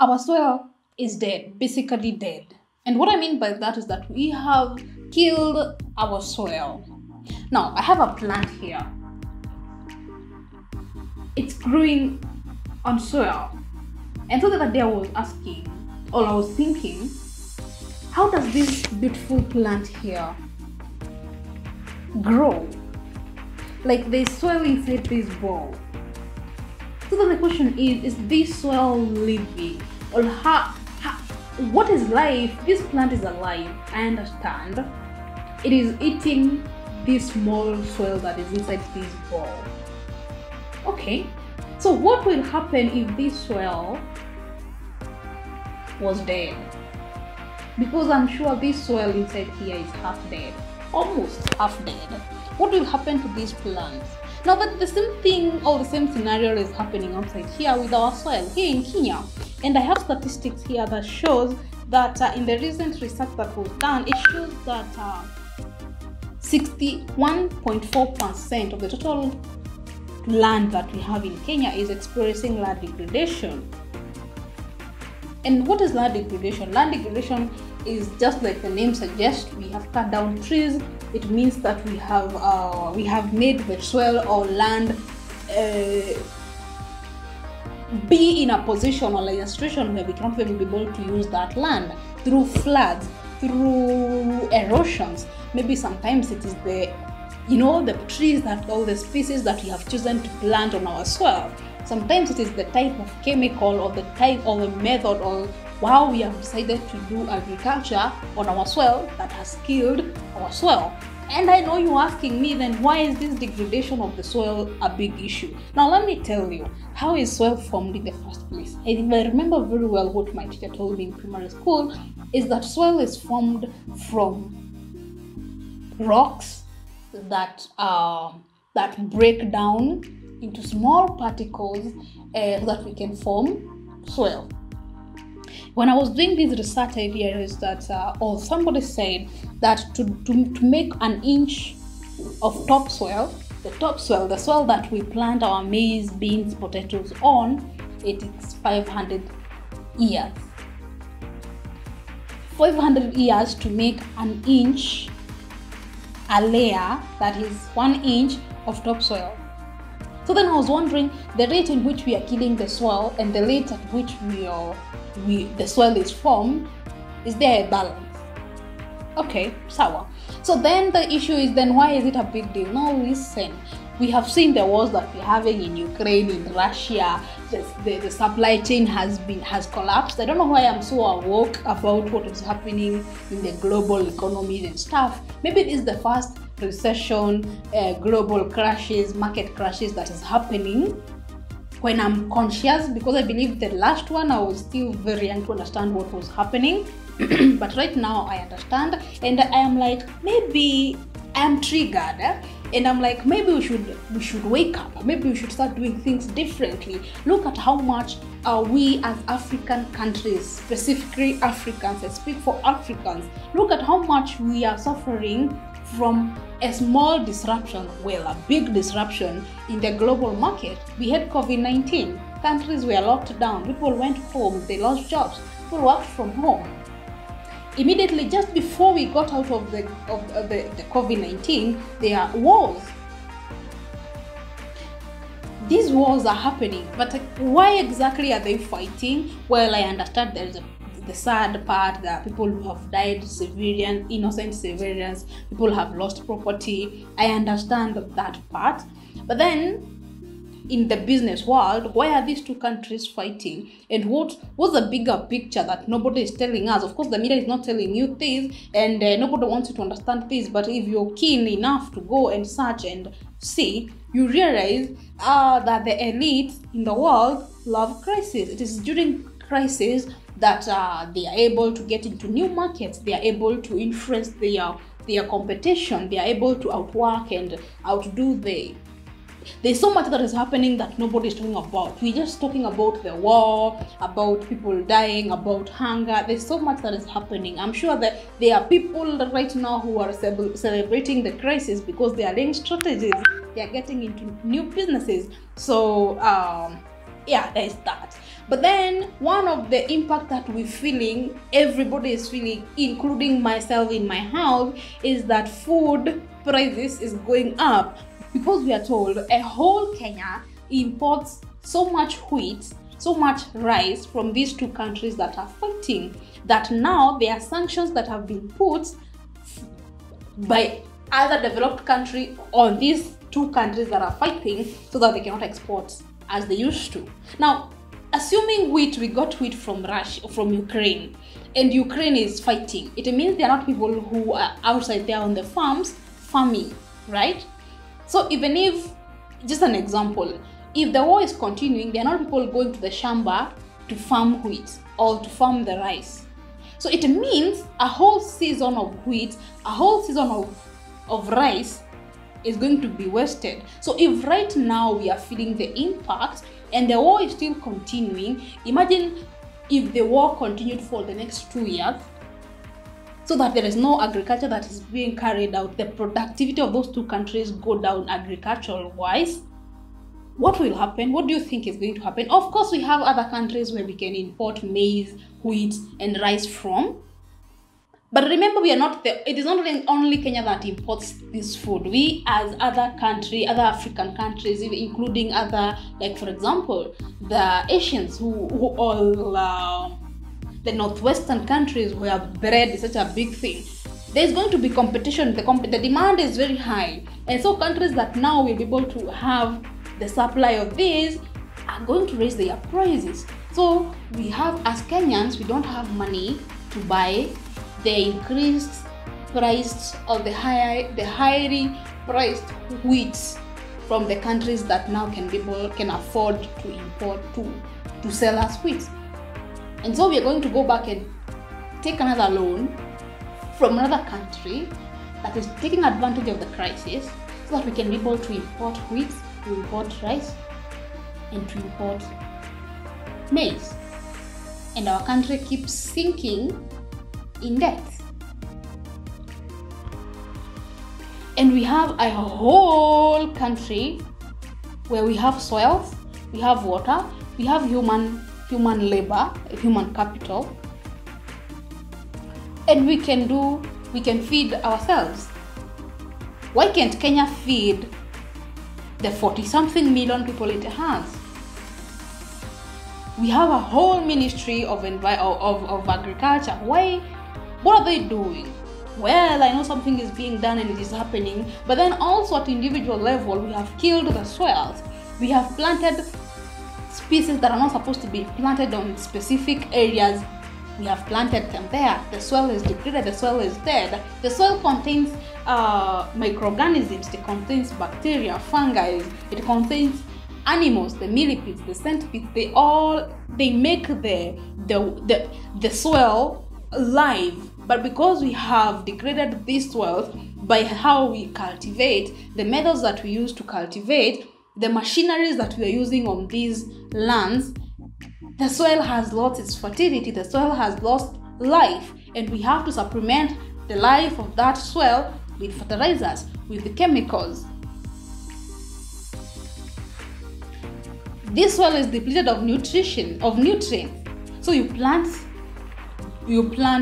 our soil is dead, basically dead. And what I mean by that is that we have killed our soil. Now, I have a plant here. It's growing on soil. And so the other day I was asking, or I was thinking, how does this beautiful plant here grow? Like there's soil inside this bowl. So then the question is this soil living? Or what is life? This plant is alive, I understand. It is eating this small soil that is inside this bowl. Okay, so what will happen if this soil was dead? Because I'm sure this soil inside here is half dead, almost half dead. What will happen to these plants? Now that the same thing or the same scenario is happening outside here with our soil here in Kenya. And I have statistics here that shows that in the recent research that was done, it shows that 61.4% of the total land that we have in Kenya is experiencing land degradation. And what is land degradation? Land degradation is just like the name suggests. We have cut down trees. It means that we have made the soil or land be in a position or like a situation where we can't even be able to use that land through floods, through erosions. Maybe sometimes it is the trees that all the species that we have chosen to plant on our soil. Sometimes it is the type of chemical or the type or the method or how we have decided to do agriculture on our soil that has killed our soil. And I know you're asking me, then why is this degradation of the soil a big issue? Now let me tell you, how is soil formed in the first place? I remember very well what my teacher told me in primary school is that soil is formed from rocks that break down into small particles so that we can form soil. When I was doing this research, I realized that, or somebody said that to make an inch of topsoil, the soil that we plant our maize, beans, potatoes on, it takes 500 years. 500 years to make an inch, a layer that is 1 inch of topsoil. So then I was wondering, the rate in which we are killing the soil and the rate at which the soil is formed, is there a balance? Okay, sawa. So then the issue is, then why is it a big deal? Now listen, we have seen the wars that we're having in Ukraine, in Russia. The supply chain has collapsed. I don't know why I'm so awoke about what is happening in the global economies and stuff. Maybe it is the first recession, global crashes, market crashes that is happening when I'm conscious, because I believe the last one I was still very young to understand what was happening. But right now I understand, and I am like, maybe I am triggered, and I'm like, maybe we should wake up. Maybe we should start doing things differently. Look at how much we as African countries, specifically Africans, I speak for Africans, look at how much we are suffering from a small disruption, well, a big disruption in the global market. We had COVID-19. Countries were locked down. People went home. They lost jobs. People worked from home. Immediately, just before we got out of the COVID-19, there are wars. These wars are happening, but why exactly are they fighting? Well, I understand there is the sad part that people who have died, civilians, innocent civilians, people have lost property. I understand that part. But then, in the business world, why are these two countries fighting? And what's the bigger picture that nobody is telling us? Of course, the media is not telling you this, and nobody wants you to understand this. But if you're keen enough to go and search and see, you realize that the elite in the world love crisis. It is during crisis that they are able to get into new markets. They are able to influence their competition. They are able to outwork and outdo There's so much that is happening that nobody is talking about. We're just talking about the war, about people dying, about hunger. There's so much that is happening. I'm sure that there are people right now who are celebrating the crisis because they are laying strategies. They are getting into new businesses. So, yeah, there's that. But then one of the impact that we're feeling, everybody is feeling, including myself in my house, is that food prices is going up, because we are told a whole Kenya imports so much wheat, so much rice from these two countries that are fighting, that now there are sanctions that have been put by other developed country on these two countries that are fighting, so that they cannot export as they used to. Now, assuming we got wheat from Russia, from Ukraine, and Ukraine is fighting, it means there are not people who are outside there on the farms farming, right? So even if, just an example, if the war is continuing, there are not people going to the shamba to farm wheat or to farm the rice. So it means a whole season of wheat, a whole season of rice is going to be wasted. So if right now we are feeling the impact and the war is still continuing, imagine if the war continued for the next 2 years, so that there is no agriculture that is being carried out, the productivity of those two countries go down agricultural wise. What will happen? What do you think is going to happen? Of course, we have other countries where we can import maize, wheat, and rice from. But remember, we are not it is not only Kenya that imports this food. We, as other African countries, including other, like for example, the Asians who all the northwestern countries where bread is such a big thing, there's going to be competition. The demand is very high, and so countries that now will be able to have the supply of these are going to raise their prices. So we have, as Kenyans, we don't have money to buy the increased price of the highly priced wheat from the countries that now can afford to import to sell us wheat. And so we are going to go back and take another loan from another country that is taking advantage of the crisis, so that we can be able to import wheat, to import rice, and to import maize. And our country keeps sinking in debt. And we have a whole country where we have soils, we have water, we have human labor, human capital, and we can feed ourselves. Why can't Kenya feed the 40-something million people it has? We have a whole ministry of agriculture. Why? What are they doing? Well, I know something is being done and it is happening, but then also at individual level, we have killed the soils. We have planted species that are not supposed to be planted on specific areas. We have planted them there. The soil is degraded, the soil is dead. The soil contains microorganisms, it contains bacteria, fungi, it contains animals, the millipedes, the centipedes. They make the soil alive. But because we have degraded these soils by how we cultivate, the methods that we use to cultivate, the machineries that we are using on these lands, the soil has lost its fertility, the soil has lost life, and we have to supplement the life of that soil with fertilizers, with the chemicals. This soil is depleted of nutrients. So you plant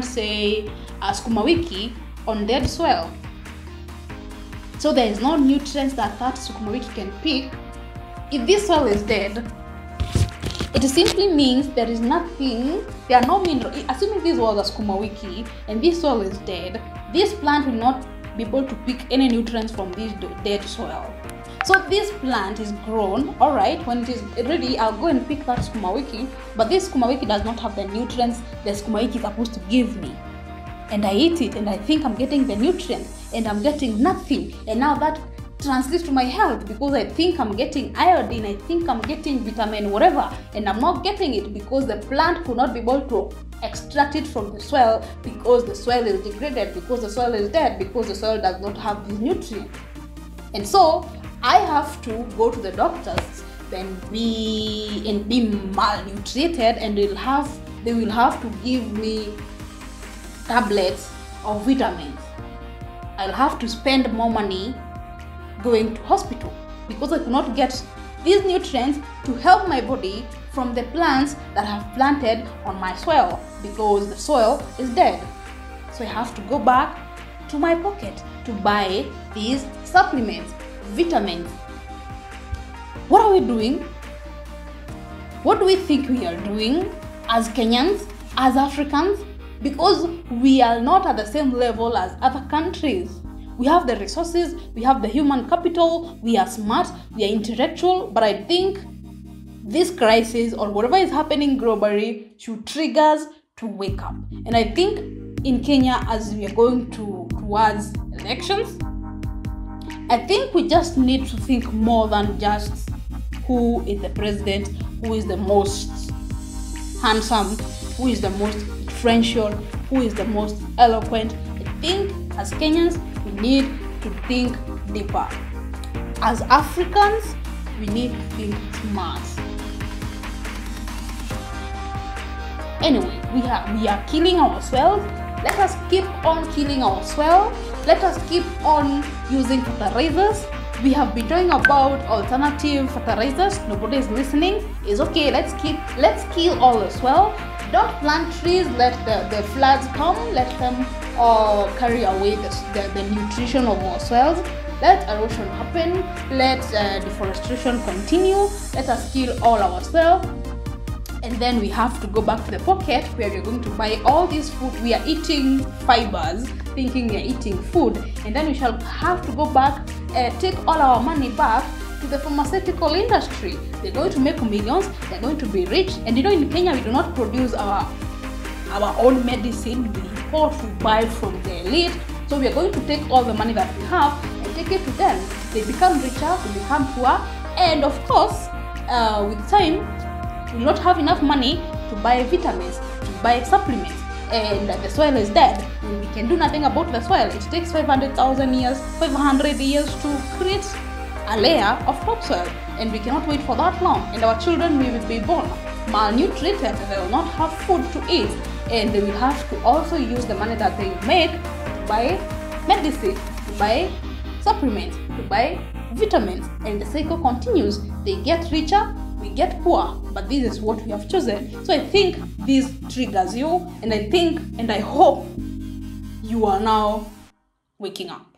say a sukuma wiki on dead soil. So there is no nutrients that sukuma wiki can pick. If this soil is dead, it simply means there is nothing, there are no minerals. Assuming this was a sukuma wiki and this soil is dead, this plant will not be able to pick any nutrients from this dead soil. So this plant is grown, alright, when it is ready, I'll go and pick that sukuma wiki, but this sukuma wiki does not have the nutrients the sukuma wiki is supposed to give me. And I eat it and I think I'm getting the nutrients and I'm getting nothing. And now that translates to my health because I think I'm getting iodine, I think I'm getting vitamin whatever, and I'm not getting it because the plant could not be able to extract it from the soil because the soil is degraded, because the soil is dead, because the soil does not have these nutrients. And so I have to go to the doctors and be malnutrited, and they will have to give me tablets of vitamins. I'll have to spend more money going to hospital because I could not get these nutrients to help my body from the plants that I have planted on my soil, because the soil is dead. So I have to go back to my pocket to buy these supplements, vitamins. What are we doing? What do we think we are doing as Kenyans, as Africans? Because we are not at the same level as other countries. We have the resources, we have the human capital, we are smart, we are intellectual, but I think this crisis or whatever is happening globally should trigger us to wake up. And I think in Kenya, as we are going towards elections, I think we just need to think more than just who is the president, who is the most handsome, who is the most influential, who is the most eloquent. I think as Kenyans, we need to think deeper. As Africans, we need to think smart. Anyway, we are killing ourselves. Let us keep on killing ourselves. Let us keep on using fertilizers. We have been talking about alternative fertilizers. Nobody is listening. It's okay. Let's kill all as well. Don't plant trees. Let the floods come. Let them carry away the nutrition of our soils. Let erosion happen. Let deforestation continue. Let us kill all ourselves. And then we have to go back to the pocket where we're going to buy all this food. We are eating fibers, thinking we are eating food. And then we shall have to go back, take all our money back to the pharmaceutical industry. They're going to make millions, they're going to be rich. And you know, in Kenya, we do not produce our own medicine. We import, we buy from the elite. So we are going to take all the money that we have and take it to them. They become richer, we become poor. And of course, with time, we will not have enough money to buy vitamins, to buy supplements, and the soil is dead. And we can do nothing about the soil. It takes 500,000 years, 500 years to create a layer of topsoil, and we cannot wait for that long. And our children will be born malnutrited, they will not have food to eat, and they will have to also use the money that they make to buy medicine, to buy supplements, to buy vitamins, and the cycle continues. They get richer, we get poor, but this is what we have chosen. So I think this triggers you, and I hope you are now waking up.